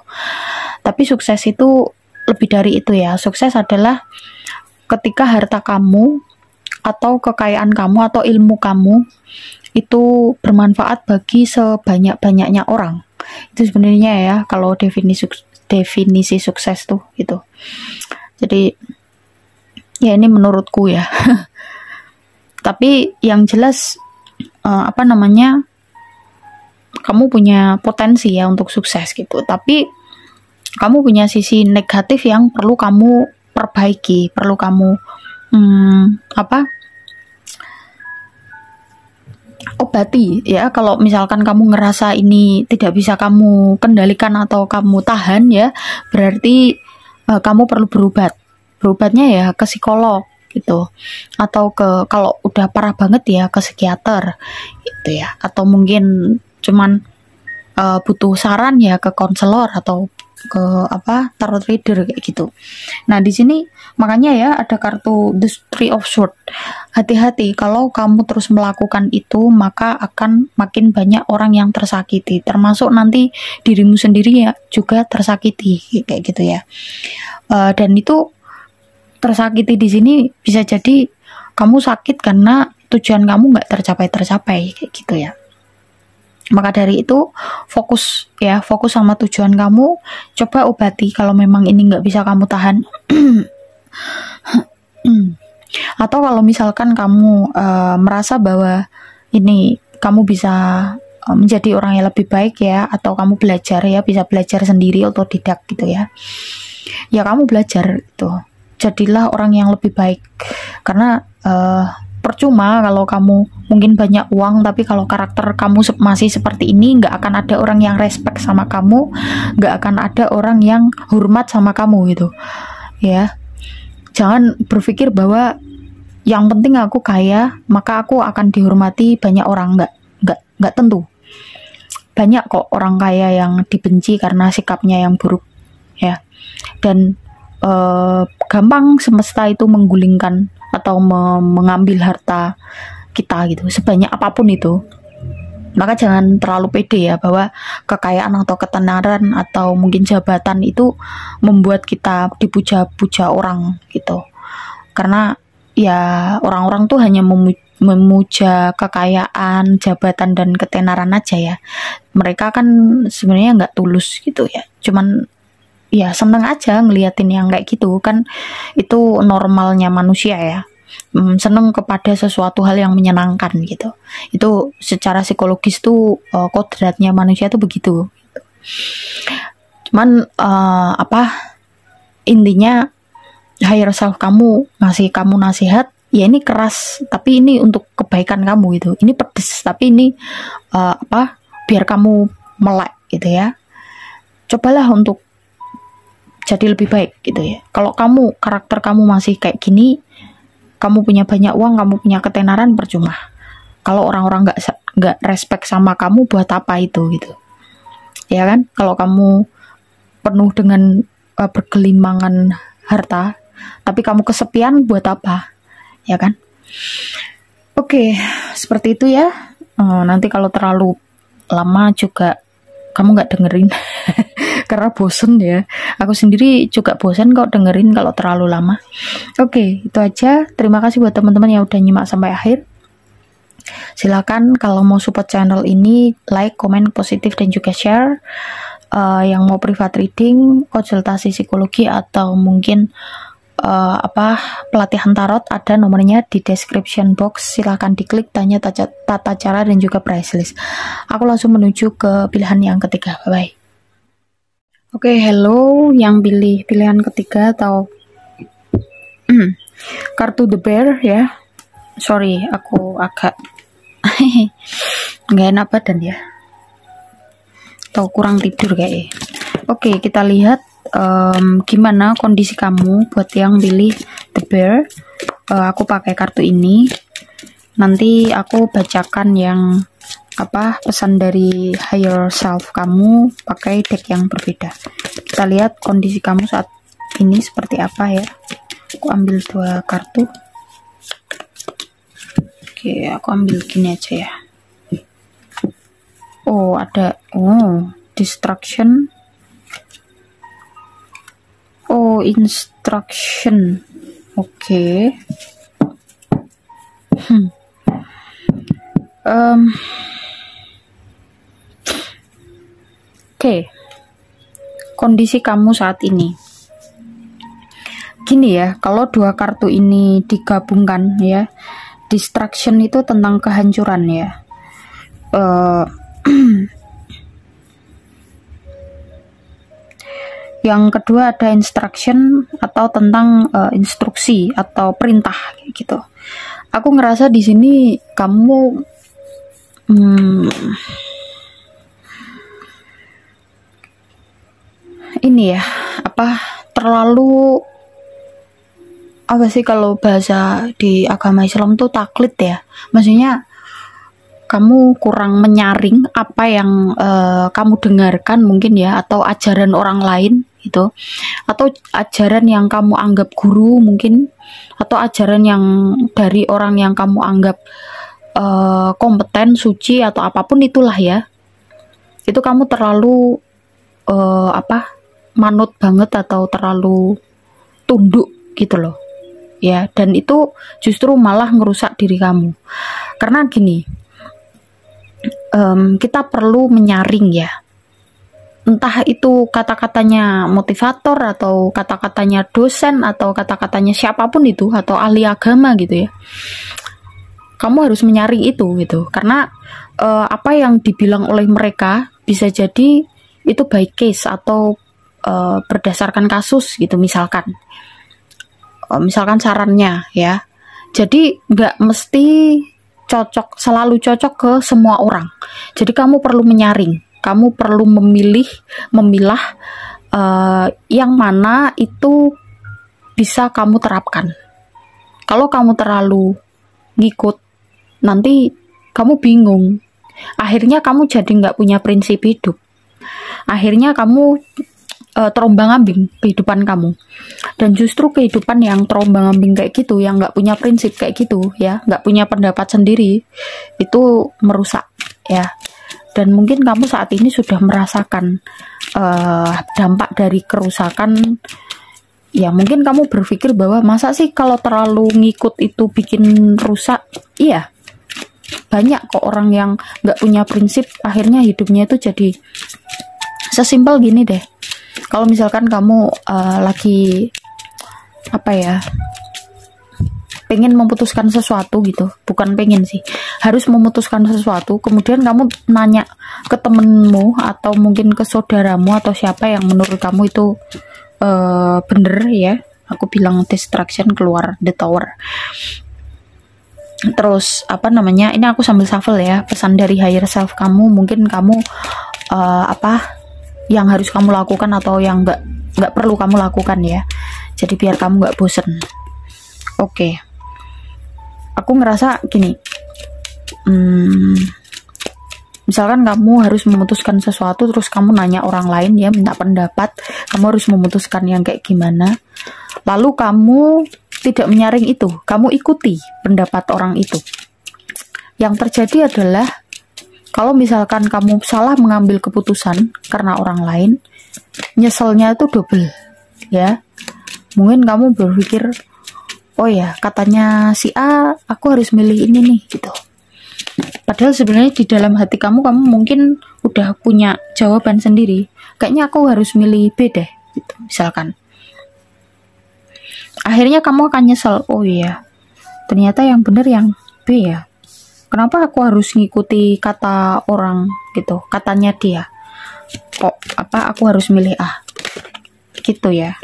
Speaker 1: Tapi sukses itu lebih dari itu ya. Sukses adalah ketika harta kamu atau kekayaan kamu atau ilmu kamu itu bermanfaat bagi sebanyak-banyaknya orang. Itu sebenarnya ya kalau definisi sukses tuh gitu. Jadi ya ini menurutku ya. Tapi yang jelas kamu punya potensi ya untuk sukses gitu. Tapi kamu punya sisi negatif yang perlu kamu perbaiki, perlu kamu obati ya. Kalau misalkan kamu ngerasa ini tidak bisa kamu kendalikan atau kamu tahan ya, berarti kamu perlu berobat. Berobatnya ya ke psikolog gitu, atau kalau udah parah banget ya ke psikiater gitu ya, atau mungkin cuman butuh saran ya ke konselor atau ke tarot reader kayak gitu. Nah di sini makanya ya ada kartu The Three of Swords. Hati-hati kalau kamu terus melakukan itu, maka akan makin banyak orang yang tersakiti, termasuk nanti dirimu sendiri ya juga tersakiti kayak gitu ya. Dan itu tersakiti di sini bisa jadi kamu sakit karena tujuan kamu nggak tercapai kayak gitu ya. Maka dari itu fokus ya, fokus sama tujuan kamu, coba obati kalau memang ini nggak bisa kamu tahan. Atau kalau misalkan kamu merasa bahwa ini kamu bisa menjadi orang yang lebih baik ya, atau kamu belajar ya, bisa belajar sendiri otodidak gitu ya, ya kamu belajar itu, jadilah orang yang lebih baik. Karena percuma kalau kamu mungkin banyak uang, tapi kalau karakter kamu masih seperti ini, nggak akan ada orang yang respect sama kamu, nggak akan ada orang yang hormat sama kamu gitu ya. Jangan berpikir bahwa yang penting aku kaya maka aku akan dihormati banyak orang. Nggak tentu. Banyak kok orang kaya yang dibenci karena sikapnya yang buruk ya. Dan gampang semesta itu menggulingkan atau mengambil harta kita gitu, sebanyak apapun itu. Maka jangan terlalu pede ya bahwa kekayaan atau ketenaran atau mungkin jabatan itu membuat kita dipuja-puja orang gitu. Karena ya orang-orang tuh hanya memuja kekayaan, jabatan dan ketenaran aja ya. Mereka kan sebenarnya nggak tulus gitu ya. Cuman ya seneng aja ngeliatin yang kayak gitu kan, itu normalnya manusia ya. Seneng kepada sesuatu hal yang menyenangkan gitu. Itu secara psikologis tuh kodratnya manusia tuh begitu. Cuman intinya higher self kamu ngasih kamu nasihat ya, ini keras tapi ini untuk kebaikan kamu gitu. Ini pedes tapi ini biar kamu melek gitu ya. Cobalah untuk jadi lebih baik gitu ya. Kalau karakter kamu masih kayak gini, kamu punya banyak uang, kamu punya ketenaran, percuma. Kalau orang-orang nggak respect sama kamu, buat apa itu gitu? Ya kan? Kalau kamu penuh dengan bergelimangan harta, tapi kamu kesepian, buat apa? Ya kan? Oke, seperti itu ya. Nanti kalau terlalu lama juga kamu nggak dengerin. Karena bosen ya. Aku sendiri juga bosen kok dengerin kalau terlalu lama. Oke, itu aja. Terima kasih buat teman-teman yang udah nyimak sampai akhir. Silakan kalau mau support channel ini, like, komen, positif, dan juga share. Yang mau private reading, konsultasi psikologi, atau mungkin pelatihan tarot, ada nomornya di description box. Silahkan diklik, tanya tata cara dan juga price list. Aku langsung menuju ke pilihan yang ketiga. Bye bye. Oke, hello yang pilih pilihan ketiga atau kartu The Bear ya. Sorry, aku agak nggak enak badan ya, atau kurang tidur kayaknya. Oke, kita lihat gimana kondisi kamu buat yang pilih The Bear. Aku pakai kartu ini. Nanti aku bacakan yang pesan dari higher self kamu pakai deck yang berbeda. Kita lihat kondisi kamu saat ini seperti apa ya. Aku ambil 2 kartu. Oke, aku ambil gini aja ya. Oh, ada distraction. Oh, instruction. Oke. Oke, kondisi kamu saat ini gini ya. Kalau 2 kartu ini digabungkan ya, distraction itu tentang kehancuran ya. Yang kedua ada instruction atau tentang instruksi atau perintah gitu. Aku ngerasa di sini kamu ini ya, terlalu kalau bahasa di agama Islam tuh taklid ya. Maksudnya kamu kurang menyaring apa yang kamu dengarkan mungkin ya, atau ajaran orang lain gitu, atau ajaran yang kamu anggap guru mungkin, atau ajaran yang dari orang yang kamu anggap kompeten, suci, atau apapun itulah ya. Itu kamu terlalu manut banget atau terlalu tunduk gitu loh ya. Dan itu justru malah ngerusak diri kamu. Karena gini, kita perlu menyaring ya, entah itu kata-katanya motivator atau kata-katanya dosen atau kata-katanya siapapun itu atau ahli agama gitu ya. Kamu harus menyaring itu gitu, karena apa yang dibilang oleh mereka bisa jadi itu by case atau berdasarkan kasus gitu, misalkan sarannya ya. Jadi nggak mesti selalu cocok ke semua orang. Jadi kamu perlu menyaring, kamu perlu memilah yang mana itu bisa kamu terapkan. Kalau kamu terlalu ngikut, nanti kamu bingung. Akhirnya kamu jadi nggak punya prinsip hidup. Akhirnya kamu terombang-ambing kehidupan kamu. Dan justru kehidupan yang terombang-ambing kayak gitu, yang nggak punya prinsip kayak gitu ya, nggak punya pendapat sendiri, itu merusak ya. Dan mungkin kamu saat ini sudah merasakan dampak dari kerusakan. Ya mungkin kamu berpikir bahwa masa sih kalau terlalu ngikut itu bikin rusak. Iya, banyak kok orang yang nggak punya prinsip, akhirnya hidupnya itu jadi sesimpel gini deh. Kalau misalkan kamu lagi pengen memutuskan sesuatu gitu, bukan pengen sih, harus memutuskan sesuatu, kemudian kamu nanya ke temenmu atau mungkin ke saudaramu atau siapa yang menurut kamu itu bener ya, aku bilang distraction keluar the tower. Terus ini aku sambil shuffle ya, pesan dari higher self kamu, mungkin kamu yang harus kamu lakukan atau yang nggak perlu kamu lakukan ya. Jadi biar kamu nggak bosen. Oke. Aku ngerasa gini. Misalkan kamu harus memutuskan sesuatu, terus kamu nanya orang lain ya, minta pendapat. Kamu harus memutuskan yang kayak gimana. Lalu kamu tidak menyaring itu, kamu ikuti pendapat orang itu. Yang terjadi adalah kalau misalkan kamu salah mengambil keputusan karena orang lain, nyeselnya itu double ya. Mungkin kamu berpikir, oh ya katanya si A, aku harus milih ini nih gitu. Padahal sebenarnya di dalam hati kamu mungkin udah punya jawaban sendiri. Kayaknya aku harus milih B deh gitu, misalkan. Akhirnya kamu akan nyesel, oh iya ternyata yang bener yang B ya. Kenapa aku harus ngikuti kata orang gitu, katanya dia? Kok aku harus milih A? Gitu ya.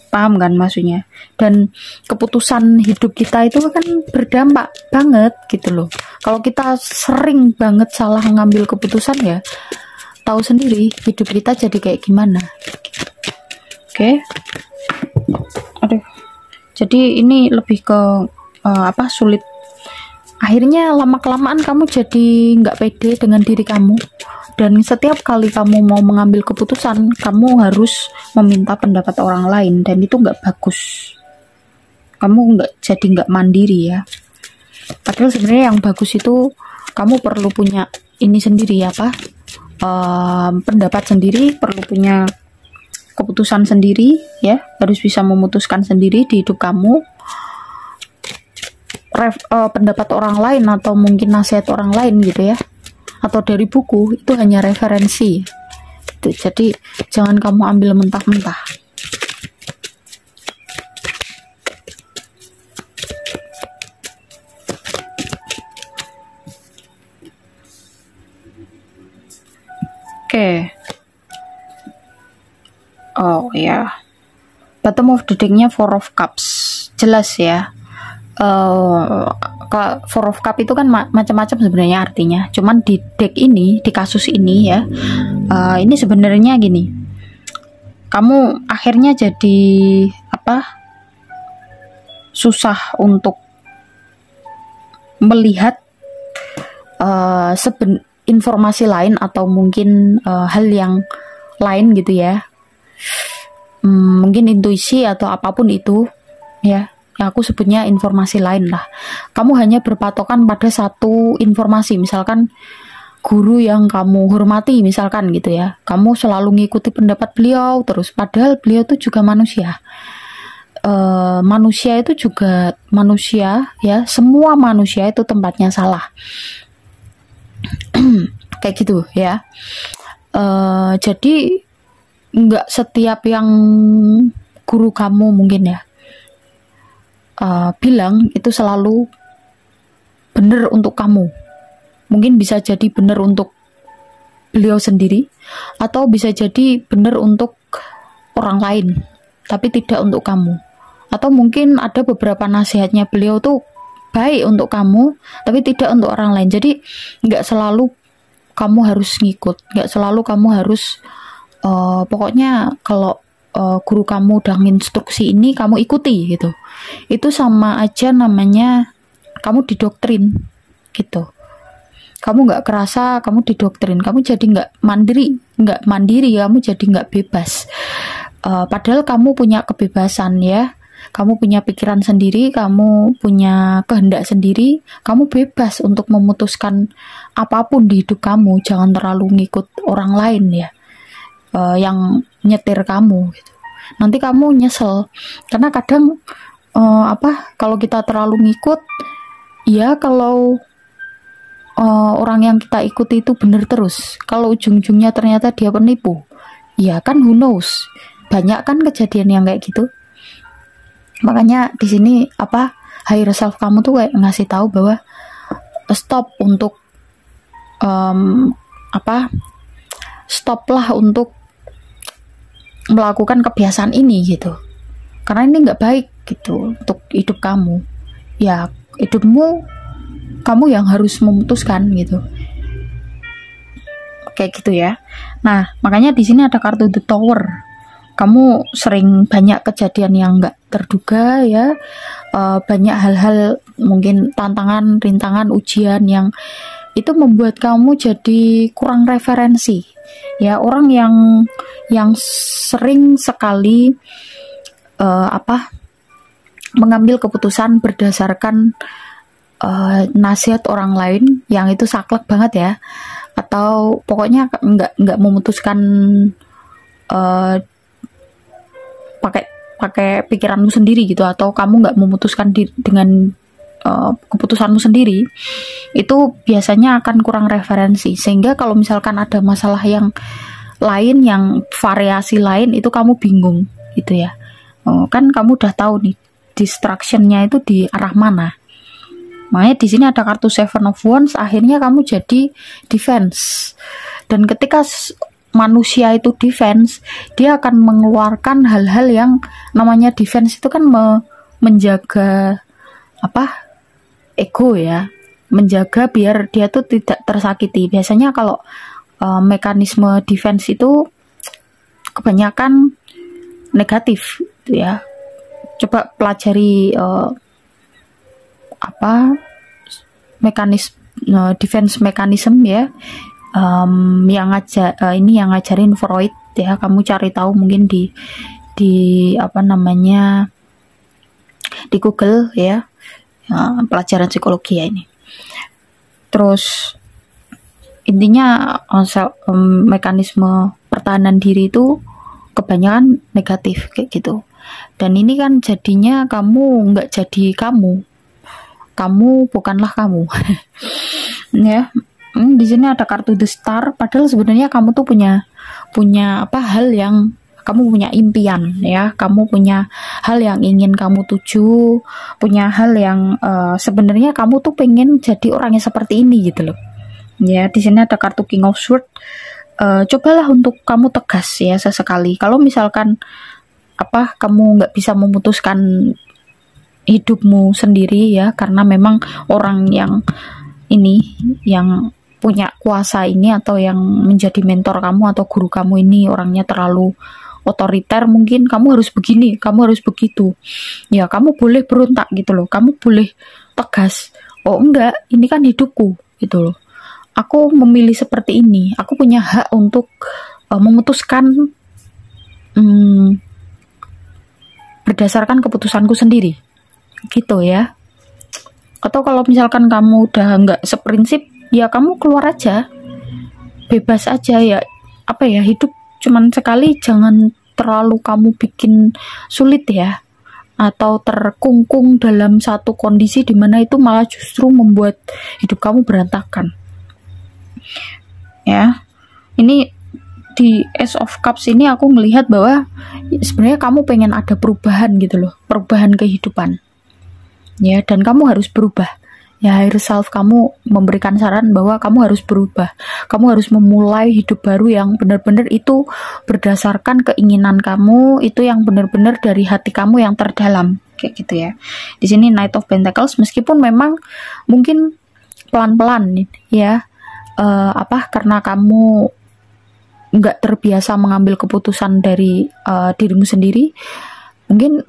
Speaker 1: Paham kan maksudnya? Dan keputusan hidup kita itu kan berdampak banget gitu loh. Kalau kita sering banget salah ngambil keputusan ya, tahu sendiri hidup kita jadi kayak gimana. Oke. Aduh. Jadi ini lebih ke sulit. Akhirnya lama-kelamaan kamu jadi nggak pede dengan diri kamu, dan setiap kali kamu mau mengambil keputusan, kamu harus meminta pendapat orang lain, dan itu nggak bagus. Kamu nggak mandiri ya. Padahal sebenarnya yang bagus itu kamu perlu punya ini sendiri pendapat sendiri, perlu punya keputusan sendiri ya, harus bisa memutuskan sendiri di hidup kamu. Pendapat orang lain atau mungkin nasihat orang lain gitu ya, atau dari buku, itu hanya referensi gitu. Jadi jangan kamu ambil mentah-mentah. Oke. Oh ya, bottom of the deck-nya Four of Cups, jelas ya. Four of Cup itu kan macam-macam sebenarnya artinya. Cuman di deck ini, di kasus ini ya, ini sebenarnya gini. Kamu akhirnya jadi susah untuk melihat informasi lain atau mungkin hal yang lain gitu ya. Mungkin intuisi atau apapun itu ya. Ya aku sebutnya informasi lain lah. Kamu hanya berpatokan pada satu informasi, misalkan guru yang kamu hormati misalkan gitu ya. Kamu selalu ngikuti pendapat beliau terus, padahal beliau itu juga manusia. Manusia itu juga manusia ya. Semua manusia itu tempatnya salah. kayak gitu ya. Jadi nggak setiap yang guru kamu mungkin ya bilang itu selalu benar untuk kamu. Mungkin bisa jadi benar untuk beliau sendiri, atau bisa jadi benar untuk orang lain, tapi tidak untuk kamu. Atau mungkin ada beberapa nasihatnya beliau tuh baik untuk kamu, tapi tidak untuk orang lain. Jadi nggak selalu kamu harus ngikut, nggak selalu kamu harus pokoknya kalau guru kamu udah instruksi ini kamu ikuti gitu. Itu sama aja namanya kamu didoktrin gitu. Kamu nggak kerasa kamu didoktrin, kamu jadi nggak mandiri, kamu jadi nggak bebas. Padahal kamu punya kebebasan ya, kamu punya pikiran sendiri, kamu punya kehendak sendiri, kamu bebas untuk memutuskan apapun di hidup kamu. Jangan terlalu ngikut orang lain ya, yang nyetir kamu gitu. Nanti kamu nyesel, karena kadang kalau kita terlalu ngikut, ya kalau orang yang kita ikuti itu benar terus, kalau ujung-ujungnya ternyata dia penipu, ya kan who knows. Banyak kan kejadian yang kayak gitu. Makanya di sini higher self kamu tuh kayak ngasih tahu bahwa stop untuk stoplah untuk melakukan kebiasaan ini gitu, karena ini nggak baik gitu untuk hidup kamu. Ya hidupmu kamu yang harus memutuskan gitu, kayak gitu ya. Nah makanya di sini ada kartu The Tower. Kamu sering banyak kejadian yang nggak terduga ya, banyak hal-hal mungkin tantangan, rintangan, ujian yang itu membuat kamu jadi kurang referensi ya. Orang yang sering sekali mengambil keputusan berdasarkan nasihat orang lain yang itu saklek banget ya, atau pokoknya nggak memutuskan pakai pikiranmu sendiri gitu, atau kamu nggak memutuskan dengan keputusanmu sendiri, itu biasanya akan kurang referensi. Sehingga kalau misalkan ada masalah yang lain, yang variasi lain, itu kamu bingung gitu ya. Kan kamu udah tahu nih distractionnya itu di arah mana. Makanya di sini ada kartu Seven of Wands, akhirnya kamu jadi defense. Dan ketika manusia itu defense, dia akan mengeluarkan hal-hal yang namanya defense itu kan menjaga ego ya, menjaga biar dia tuh tidak tersakiti. Biasanya kalau mekanisme defense itu kebanyakan negatif gitu ya. Coba pelajari defense mechanism ya, yang ngajarin Freud ya. Kamu cari tahu mungkin di di Google ya, pelajaran psikologi ya ini. Terus intinya mekanisme pertahanan diri itu kebanyakan negatif kayak gitu. Dan ini kan jadinya kamu nggak jadi kamu bukanlah kamu. Ya, di sini ada kartu The Star. Padahal sebenarnya kamu tuh punya hal yang kamu punya impian ya, kamu punya hal yang ingin kamu tuju, punya hal yang sebenarnya kamu tuh pengen jadi orang yang seperti ini gitu loh. Ya, di sini ada kartu King of Swords. Cobalah untuk kamu tegas ya sesekali. Kalau misalkan kamu nggak bisa memutuskan hidupmu sendiri ya, karena memang orang yang punya kuasa ini, atau yang menjadi mentor kamu atau guru kamu ini orangnya terlalu otoriter, mungkin kamu harus begini, kamu harus begitu ya. Kamu boleh berontak gitu loh, kamu boleh tegas, oh enggak, ini kan hidupku gitu loh, aku memilih seperti ini, aku punya hak untuk memutuskan berdasarkan keputusanku sendiri gitu ya. Atau kalau misalkan kamu udah nggak seprinsip, ya kamu keluar aja, bebas aja ya. Hidup cuman sekali, jangan terlalu kamu bikin sulit ya, atau terkungkung dalam satu kondisi dimana itu malah justru membuat hidup kamu berantakan. ya. Ini di Ace of Cups ini aku melihat bahwa sebenarnya kamu pengen ada perubahan gitu loh, perubahan kehidupan ya, dan kamu harus berubah ya. Higher self kamu memberikan saran bahwa kamu harus berubah, kamu harus memulai hidup baru yang benar-benar itu berdasarkan keinginan kamu, itu yang benar-benar dari hati kamu yang terdalam, kayak gitu ya. Di sini Knight of Pentacles, meskipun memang mungkin pelan-pelan ya, karena kamu nggak terbiasa mengambil keputusan dari dirimu sendiri, mungkin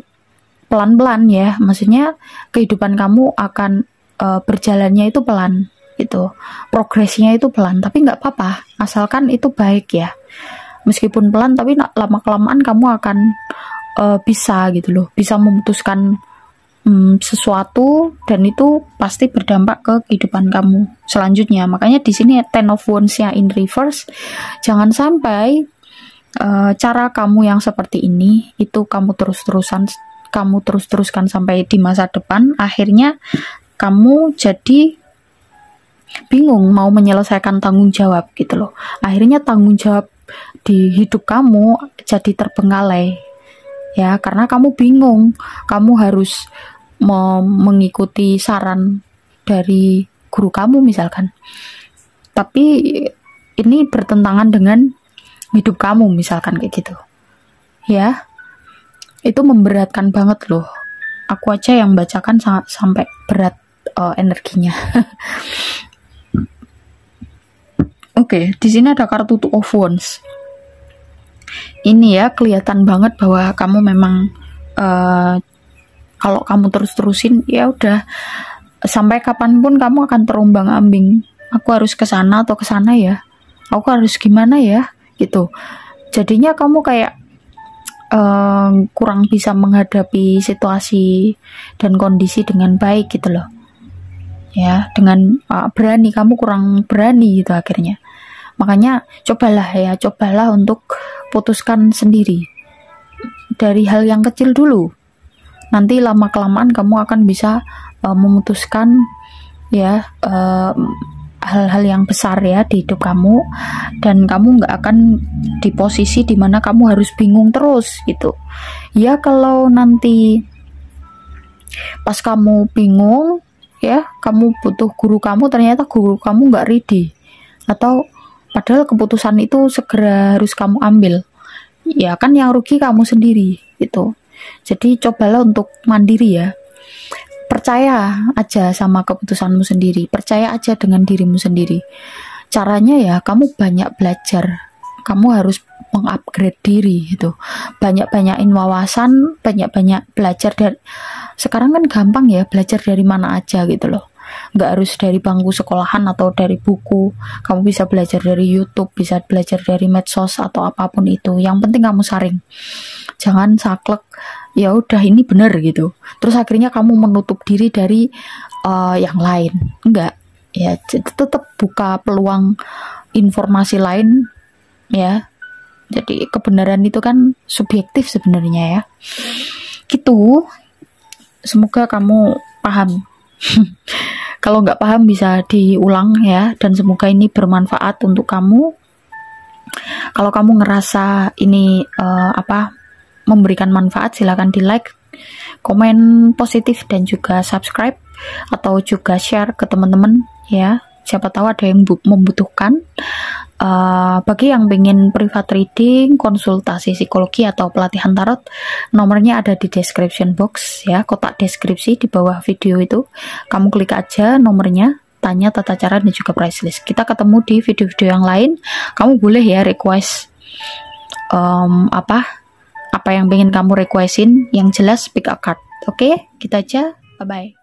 Speaker 1: pelan-pelan ya, maksudnya kehidupan kamu akan berjalannya itu pelan gitu, progresnya itu pelan, tapi nggak apa-apa asalkan itu baik ya. Meskipun pelan tapi lama-kelamaan kamu akan bisa gitu loh, bisa memutuskan sesuatu, dan itu pasti berdampak ke kehidupan kamu selanjutnya. Makanya di sini Ten of Wands-nya in reverse, jangan sampai cara kamu yang seperti ini itu kamu terus-teruskan sampai di masa depan, akhirnya kamu jadi bingung mau menyelesaikan tanggung jawab gitu loh. Akhirnya tanggung jawab di hidup kamu jadi terbengkalai ya, karena kamu bingung, kamu harus mengikuti saran dari guru kamu misalkan, tapi ini bertentangan dengan hidup kamu misalkan, kayak gitu ya. Itu memberatkan banget loh, aku aja yang bacakan sangat sampai berat energinya. Oke, di sini ada kartu Two of Wands. Ini ya, kelihatan banget bahwa kamu memang kalau kamu terus-terusin ya udah, sampai kapanpun kamu akan terombang-ambing. Aku harus ke sana atau ke sana ya, aku harus gimana ya gitu. Jadinya kamu kayak kurang bisa menghadapi situasi dan kondisi dengan baik gitu loh ya, dengan berani, kamu kurang berani gitu akhirnya. Makanya cobalah untuk putuskan sendiri dari hal yang kecil dulu. Nanti lama-kelamaan kamu akan bisa memutuskan ya hal-hal yang besar ya di hidup kamu, dan kamu nggak akan di posisi dimana kamu harus bingung terus gitu ya. Kalau nanti pas kamu bingung ya, kamu butuh guru kamu, ternyata guru kamu nggak ready, atau padahal keputusan itu segera harus kamu ambil, ya kan yang rugi kamu sendiri gitu. Jadi cobalah untuk mandiri ya, percaya aja sama keputusanmu sendiri, percaya aja dengan dirimu sendiri. Caranya ya kamu banyak belajar, kamu harus mengupgrade diri gitu, banyak-banyakin wawasan, banyak-banyak belajar. Dan sekarang kan gampang ya belajar dari mana aja gitu loh, nggak harus dari bangku sekolahan atau dari buku. Kamu bisa belajar dari YouTube, bisa belajar dari medsos atau apapun itu, yang penting kamu saring. Jangan saklek ya udah ini bener gitu, terus akhirnya kamu menutup diri dari yang lain. Enggak ya, tetap buka peluang informasi lain ya. Jadi kebenaran itu kan subjektif sebenarnya ya gitu. Semoga kamu paham. Kalau nggak paham bisa diulang ya, dan semoga ini bermanfaat untuk kamu. Kalau kamu ngerasa ini memberikan manfaat, silakan di like, komen positif, dan juga subscribe, atau juga share ke teman-teman ya, siapa tahu ada yang membutuhkan. Bagi yang pengen private reading, konsultasi psikologi atau pelatihan tarot, nomornya ada di description box ya, kotak deskripsi di bawah video itu. Kamu klik aja nomornya, tanya tata cara dan juga price list. Kita ketemu di video-video yang lain. Kamu boleh ya request apa yang pengen kamu requestin, yang jelas pick a card. Oke, kita aja, bye bye.